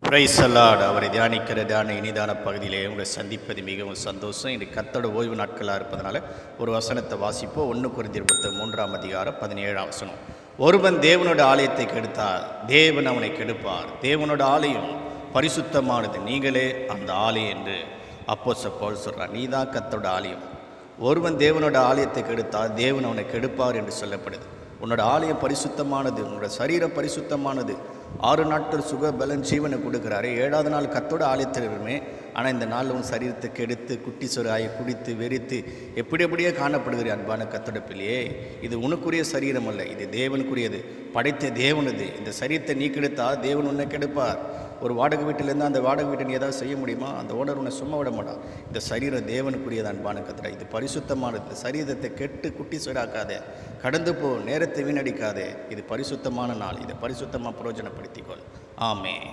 Price allot. அவரை தியானிக்கிற தியான இனிதான பகுதியிலே உங்களை சந்திப்பது மிகவும் சந்தோஷம். இன்று கர்த்தரோட ஓய்வு நாட்களாக இருப்பதனால ஒரு வசனத்தை வாசிப்போம். 1 கொரிந்தியர் 3:17 வசனம். ஒருவன் தேவனோட ஆலயத்தை கெடுத்தால் தேவன் அவனை கெடுப்பார். தேவனோட ஆலயம் பரிசுத்தமானது, நீங்களே அந்த ஆலயம் என்று அப்போஸ்தலன் பவுல் சொல்கிறார். நீ தான் கர்த்தரோட ஆலயம். ஒருவன் தேவனோட ஆலயத்தை கெடுத்தால் தேவன் அவனை கெடுப்பார் என்று சொல்லப்படுது. உன்னோட ஆலயம் பரிசுத்தமானது, உன்னோட சரீரம் பரிசுத்தமானது. 6 நாட்கள் சுக பலன் ஜீவனை கொடுக்குறாரு. 7வது நாள் கர்த்தரோட ஆலயத்தில் இருமே. ஆனால் இந்த நாளில் உன் சரீரத்தை கெடுத்து குட்டி சொராயை குடித்து வெறித்து எப்படியே காணப்படுகிற அன்பான கர்த்தரோட பிள்ளையே, இது உனக்குரிய சரீரம் அல்ல, இது தேவனுக்குரியது, படைத்த தேவனது. இந்த சரீரத்தை நீ கெடுத்தால் தேவன் உன்னை கெடுப்பார். ஒரு வாடகை வீட்டிலேருந்து அந்த வாடகை வீட்டை நீ ஏதாவது செய்ய முடியுமா? அந்த ஓனர் உன்னை சும்மா விட மாட்டான். இந்த சரீரம் தேவனுக்குரியது அன்பான கர்த்தரா. இது பரிசுத்தமானது. இந்த சரீரத்தை கெட்டு குட்டி சொராக்காதே, கடந்து போ, நேரத்தை வீணடிக்காதே. இது பரிசுத்தமான நாள். இதை பரிசுத்தமாக பிரயோஜனப்படுத்திக்கொள். ஆமென்.